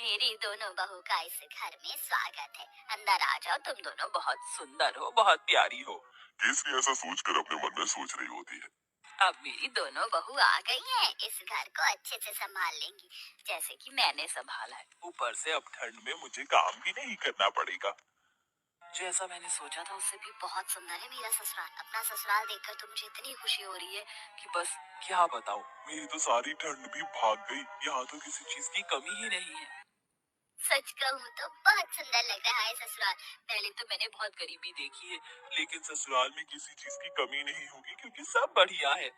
मेरी दोनों बहू का इस घर में स्वागत है। अंदर आ जाओ, तुम दोनों बहुत सुंदर हो, बहुत प्यारी हो। केसरी ऐसा सोचकर अपने मन में सोच रही होती है। अब मेरी दोनों बहू आ गई हैं, इस घर को अच्छे से संभाल लेंगी जैसे कि मैंने संभाला है। ऊपर से अब ठंड में मुझे काम भी नहीं करना पड़ेगा। जैसा मैंने सोचा था उससे भी बहुत सुंदर है मेरा ससुराल। अपना ससुराल देखकर तो मुझे इतनी खुशी हो रही है कि बस क्या बताऊं, मेरी तो सारी ठंड भी भाग गई। यहाँ तो किसी चीज की कमी ही नहीं है। सच कहूँ तो बहुत सुंदर लग रहा है ससुराल। पहले तो मैंने बहुत गरीबी देखी है, लेकिन ससुराल में किसी चीज की कमी नहीं होगी क्योंकि सब बढ़िया है।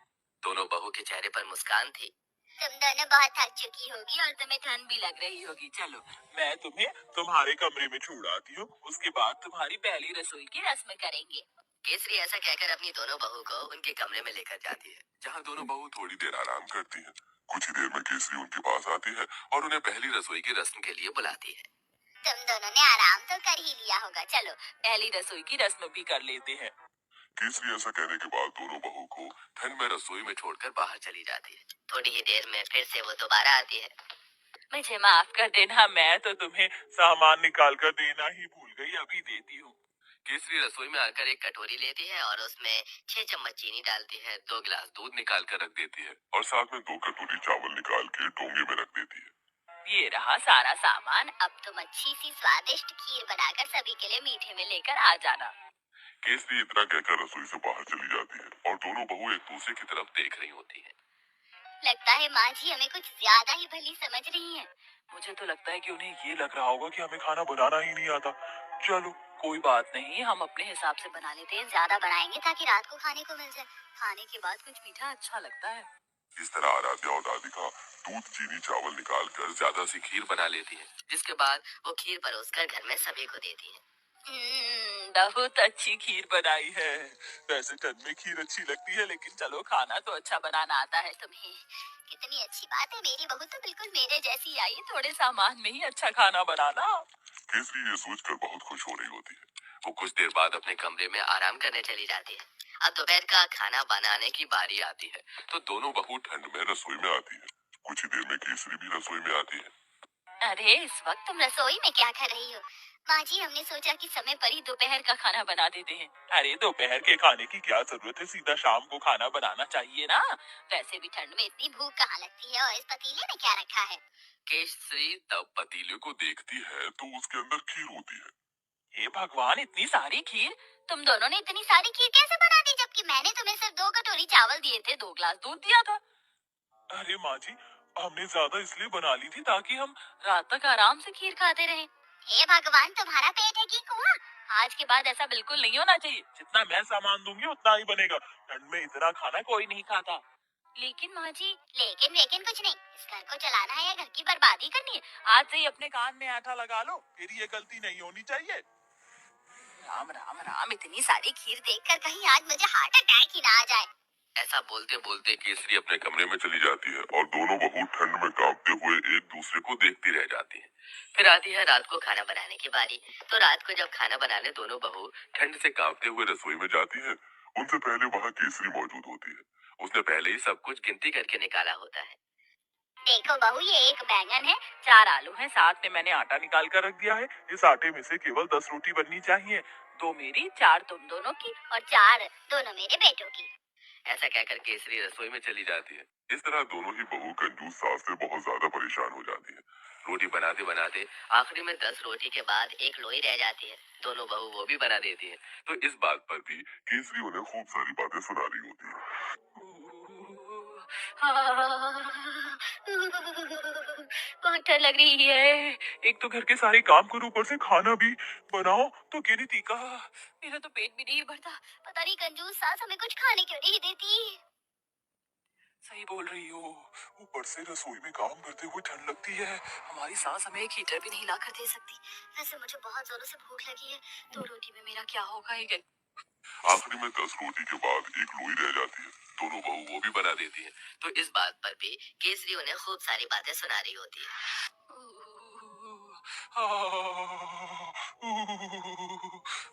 दोनों बहू के चेहरे पर मुस्कान थी। तुम दोनों बहुत थक चुकी होगी और तुम्हें ठंड भी लग रही होगी। चलो मैं तुम्हें तुम्हारे कमरे में छोड़ आती हूँ, उसके बाद तुम्हारी पहली रसोई की रस्म करेंगे। केसरी ऐसा कहकर अपनी दोनों बहू को उनके कमरे में लेकर जाती है, जहाँ दोनों बहू थोड़ी देर आराम करती हैं। कुछ ही देर में केसरी उनके पास आती है और उन्हें पहली रसोई की रस्म के लिए बुलाती है। तुम दोनों ने आराम तो कर ही लिया होगा, चलो पहली रसोई की रस्म भी कर लेते हैं। केसरी ऐसा कहने के बाद दोनों बहू को ठंड में रसोई में छोड़कर बाहर चली जाती है। थोड़ी ही देर में फिर से वो दोबारा आती है। मुझे माफ कर देना, मैं तो तुम्हें सामान निकाल कर देना ही भूल गई, अभी देती हूँ। केसरी रसोई में आकर एक कटोरी लेती है और उसमें 6 चम्मच चीनी डालती है, 2 गिलास दूध निकाल कर रख देती है और साथ में 2 कटोरी चावल निकाल के डोंगे में रख देती है। ये रहा सारा सामान। अब तुम अच्छी सी स्वादिष्ट खीर बनाकर सभी के लिए मीठे में लेकर आ जाना। केसरी इतना कहकर रसोई से बाहर चली जाती है और दोनों बहू एक दूसरे की तरफ देख रही होती है। लगता है माँ जी हमें कुछ ज्यादा ही भली समझ रही हैं। मुझे तो लगता है कि उन्हें ये लग रहा होगा कि हमें खाना बनाना ही नहीं आता। चलो कोई बात नहीं, हम अपने हिसाब से बना लेते हैं। ज्यादा बनाएंगे ताकि रात को खाने को मिल जाए। खाने के बाद कुछ मीठा अच्छा लगता है। इस तरह आराध्या और राधिका दूध चीनी चावल निकाल कर ज्यादा सी खीर बना लेती है, जिसके बाद वो खीर परोसकर घर में सभी को देती है। बहुत अच्छी खीर बनाई है। वैसे ठंड में खीर अच्छी लगती है, लेकिन चलो खाना तो अच्छा बनाना आता है तुम्हें। कितनी अच्छी बात है, मेरी बहू तो बिल्कुल मेरे जैसी आई है। थोड़े सामान में ही अच्छा खाना बनाना। केसरी ये सोचकर बहुत खुश हो रही होती है। वो कुछ देर बाद अपने कमरे में आराम करने चली जाती है। अब दोपहर का खाना बनाने की बारी आती है, तो दोनों बहू ठंड में रसोई में आती है। कुछ ही देर में केसरी भी रसोई में आती है। अरे इस वक्त तुम रसोई में क्या कर रही हो? माँ जी हमने सोचा कि समय पर ही दोपहर का खाना बना देते हैं। अरे दोपहर के खाने की क्या जरूरत है, सीधा शाम को खाना बनाना चाहिए ना। वैसे भी ठंड में इतनी भूख कहाँ लगती है। और इस पतीले में क्या रखा है? केसरी तब पतीले को देखती है तो उसके अंदर खीर होती है। हे भगवान, इतनी सारी खीर! तुम दोनों ने इतनी सारी खीर कैसे बना दी, जबकि मैंने तुम्हें सिर्फ 2 कटोरी चावल दिए थे, 2 गिलास दूध दिया था। अरे माँ जी, हमने ज्यादा इसलिए बना ली थी ताकि हम रात तक आराम से खीर खाते रहें। हे भगवान, तुम्हारा पेट है कि कुआं? आज के बाद ऐसा बिल्कुल नहीं होना चाहिए। जितना मैं सामान दूंगी उतना ही बनेगा। ठंड में इतना खाना कोई नहीं खाता। लेकिन माँ जी, लेकिन कुछ नहीं। इस घर को चलाना है या घर की बर्बादी करनी है? आज से ही अपने कान में आटा लगा लो, फिर ये गलती नहीं होनी चाहिए। राम राम राम, इतनी सारी खीर देखकर कहीं आज मुझे हार्ट अटैक ही ना आ जाए। ऐसा बोलते बोलते केसरी अपने कमरे में चली जाती है और दोनों बहू ठंड में कांपते हुए एक दूसरे को देखती रह जाती है। फिर आती है रात को खाना बनाने की बारी। तो रात को जब खाना बनाने दोनों बहू ठंड से कांपते हुए रसोई में जाती है, उनसे पहले वहाँ केसरी मौजूद होती है। उसने पहले ही सब कुछ गिनती करके निकाला होता है। देखो बहू, ये 1 बैंगन है, 4 आलू हैं, साथ में मैंने आटा निकाल कर रख दिया है। इस आटे में से केवल 10 रोटी बननी चाहिए। 2 मेरी, 4 तुम दोनों की और 4 दोनों मेरे बेटों की। ऐसा कहकर केसरी रसोई में चली जाती है। इस तरह दोनों ही बहू कंजूस सास से बहुत ज्यादा परेशान हो जाती है। रोटी बनाते बनाते आखिरी में 10 रोटी के बाद एक लोई रह जाती है। दोनों बहू वो भी बना देती है। तो इस बात पर भी केसरी उन्हें खूब सारी बातें सुना रही होती है। बहुत डर लग रही है। एक तो घर के सारे काम करो, ऊपर से खाना भी बनाओ, तो गिरी टीका। मेरा तो पेट भी नहीं भरता। पता नहीं कंजूस सास हमें कुछ खाने क्यों नहीं देती। सही बोल रही हो, ऊपर से रसोई में काम करते हुए ठंड लगती है। हमारी सास हमें एक हीटर भी नहीं ला कर दे सकती। वैसे मुझे बहुत जोरों से भूख लगी है, 2 रोटी में मेरा क्या होगा? आखिरी में 10 रोटी के बाद एक लोई रह जाती है। दोनों बहू वो भी बना देती है। तो इस बात पर भी केसरी उन्हें खूब सारी बातें सुना रही होती है।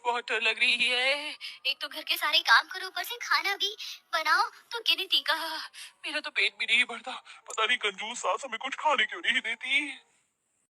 बहुत डर लग रही है। एक तो घर के सारे काम करो, ऊपर से खाना भी बनाओ, तो गिनी टीका। मेरा तो पेट भी नहीं भरता। पता नहीं कंजूस सास हमें कुछ खाने क्यों नहीं देती।